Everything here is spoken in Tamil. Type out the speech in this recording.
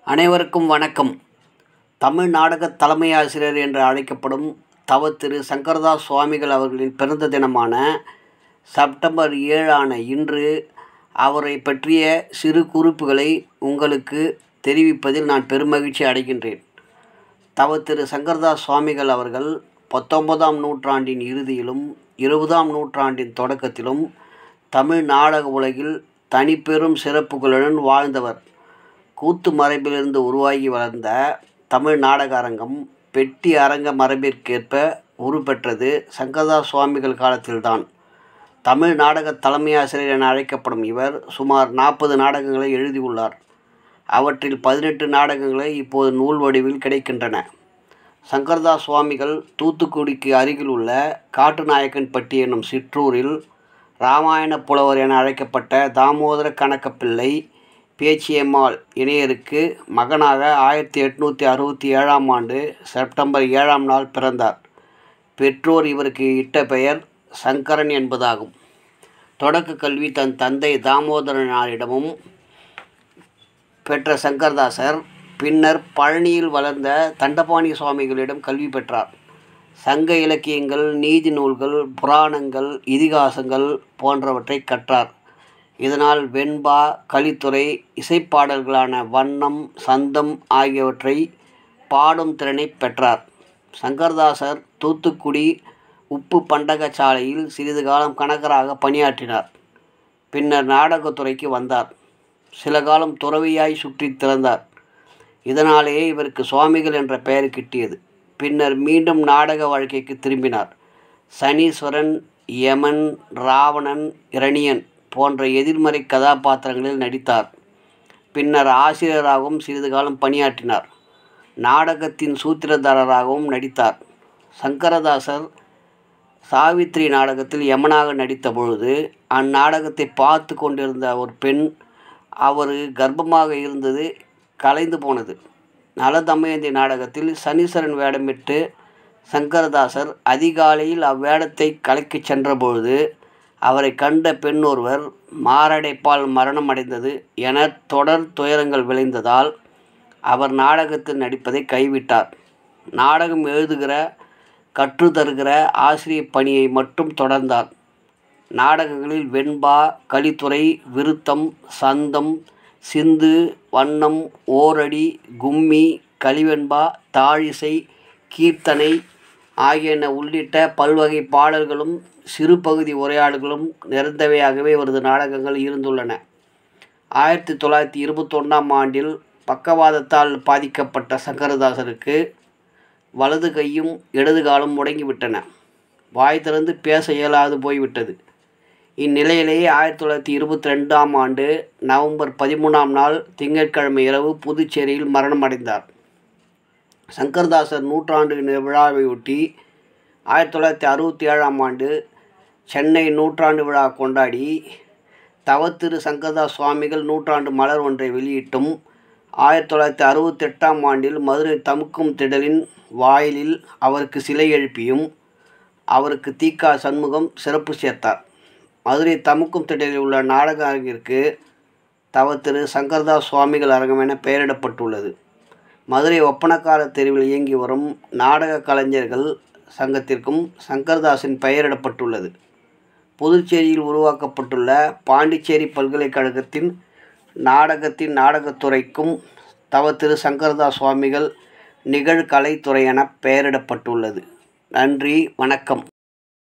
அனைவருக்கும் வணக்கம். தமிழ் நாடக தலைமை ஆசிரியர் என்று அழைக்கப்படும் தவ திரு சங்கரதாஸ் சுவாமிகள் அவர்களின் பிறந்த தினமான செப்டம்பர் 7 இன்று அவரை பற்றிய சிறு குறிப்புகளை உங்களுக்கு தெரிவிப்பதில் நான் பெருமகிழ்ச்சி அடைகின்றேன். தவ திரு சங்கரதாஸ் சுவாமிகள் அவர்கள் 19ஆம் நூற்றாண்டின் இறுதியிலும் 20ஆம் நூற்றாண்டின் தொடக்கத்திலும் தமிழ் நாடக உலகில் தனிப்பெரும் சிறப்புகளுடன் வாழ்ந்தவர். கூத்து மரபிலிருந்து உருவாகி வளர்ந்த தமிழ் நாடக அரங்கம் பெட்டி அரங்க மரபிற்கேற்ப உருப்பெற்றது சங்கரதாஸ் சுவாமிகள் காலத்தில்தான். தமிழ் நாடக தலைமை ஆசிரியர் என அழைக்கப்படும் இவர் சுமார் 40 நாடகங்களை எழுதியுள்ளார். அவற்றில் 18 நாடகங்களை இப்போது நூல் வடிவில் கிடைக்கின்றன. சங்கரதாஸ் சுவாமிகள் தூத்துக்குடிக்கு அருகில் உள்ள காட்டுநாயக்கன்பட்டி என்னும் சிற்றூரில் இராமாயண புலவர் என அழைக்கப்பட்ட தாமோதர கனகப்பிள்ளை பேச்சியம்மாள் இணையருக்கு மகனாக 1867ஆம் ஆண்டு செப்டம்பர் 7ஆம் நாள் பிறந்தார். பெற்றோர் இவருக்கு இட்ட பெயர் சங்கரன் என்பதாகும். தொடக்க கல்வி தன் தந்தை தாமோதரனாரிடமும் பெற்ற சங்கரதாசர் பின்னர் பழனியில் வளர்ந்த தண்டபாணி சுவாமிகளிடம் கல்வி பெற்றார். சங்க இலக்கியங்கள், நீதி நூல்கள், புராணங்கள், இதிகாசங்கள் போன்றவற்றை கற்றார். இதனால் வெண்பா, கலித்துறை, இசைப்பாடல்களான வண்ணம், சந்தம் ஆகியவற்றை பாடும் திறனை பெற்றார். சங்கரதாசர் தூத்துக்குடி உப்பு பண்டகசாலையில் சிறிது காலம் கணக்கராக பணியாற்றினார். பின்னர் நாடகத்துறைக்கு வந்தார். சில காலம் துறவியாய் சுற்றி திறந்தார். இதனாலேயே இவருக்கு சுவாமிகள் என்ற பெயர் கிட்டியது. பின்னர் மீண்டும் நாடக வாழ்க்கைக்கு திரும்பினார். சனீஸ்வரன், யமன், ராவணன், இரணியன் போன்ற எதிர்மறை கதாபாத்திரங்களில் நடித்தார். பின்னர் ஆசிரியராகவும் சிறிது காலம் பணியாற்றினார். நாடகத்தின் சூத்திரதாரராகவும் நடித்தார். சங்கரதாசர் சாவித்திரி நாடகத்தில் யமனாக நடித்த பொழுது அந்நாடகத்தை பார்த்து கொண்டிருந்த ஒரு பெண் அவர் கர்ப்பமாக இருந்தது கலைந்து போனது. நலதமயந்தி நாடகத்தில் சனீஸ்வரன் வேடமிட்டு சங்கரதாசர் அதிகாலையில் அவ்வேடத்தை கலைக்கச் சென்றபொழுது அவரை கண்ட பெண் ஒருவர் மாரடைப்பால் மரணம் அடைந்தது என தொடர் துயரங்கள் விளைந்ததால் அவர் நாடகத்தில் நடிப்பதை கைவிட்டார். நாடகம் எழுதுகிற, கற்றுத்தருகிற ஆசிரியப் பணியை மட்டும் தொடர்ந்தார். நாடகங்களில் வெண்பா, கலித்துறை, விருத்தம், சந்தம், சிந்து, வண்ணம், ஓரடி, கும்மி, கலிவெண்பா, தாழிசை, கீர்த்தனை ஆகியன உள்ளிட்ட பல்வகை பாடல்களும் சிறு பகுதி உரையாடல்களும் நிறைந்தவையாகவே இவரது நாடகங்கள் இருந்துள்ளன. 1921ஆம் ஆண்டில் பக்கவாதத்தால் பாதிக்கப்பட்ட சங்கரதாசருக்கு வலது கையும் இடது காலும் முடங்கிவிட்டன. வாய் திறந்து பேச இயலாது போய்விட்டது. இந்நிலையிலேயே 1922ஆம் ஆண்டு நவம்பர் 13ஆம் நாள் திங்கட்கிழமை இரவு புதுச்சேரியில் மரணமடைந்தார். சங்கரதாசர் நூற்றாண்டு விழாவையொட்டி 1967ஆம் ஆண்டு சென்னை நூற்றாண்டு விழா கொண்டாடி தவ திரு சங்கரதாஸ் சுவாமிகள் நூற்றாண்டு மலர் ஒன்றை வெளியிட்டும் 1968ஆம் ஆண்டில் மதுரை தமுக்கும் திடலின் வாயிலில் அவருக்கு சிலை எழுப்பியும் அவருக்கு தீகா சண்முகம் சிறப்பு சேர்த்தார். மதுரை தமுக்கும் திடலில் உள்ள நாடக அரங்கிற்கு தவ திரு சங்கரதாஸ் சுவாமிகள் அரங்கம் என பெயரிடப்பட்டுள்ளது. மதுரை ஒப்பனக்கார தெருவில் இயங்கி வரும் நாடக கலைஞர்கள் சங்கத்திற்கும் சங்கரதாஸின் பெயரிடப்பட்டுள்ளது. புதுச்சேரியில் உருவாக்கப்பட்டுள்ள பாண்டிச்சேரி பல்கலைக்கழகத்தின் நாடகத்துறைக்கும் தவ திரு சங்கரதாஸ் சுவாமிகள் நிகழ்கலைத்துறை என பெயரிடப்பட்டுள்ளது. நன்றி, வணக்கம்.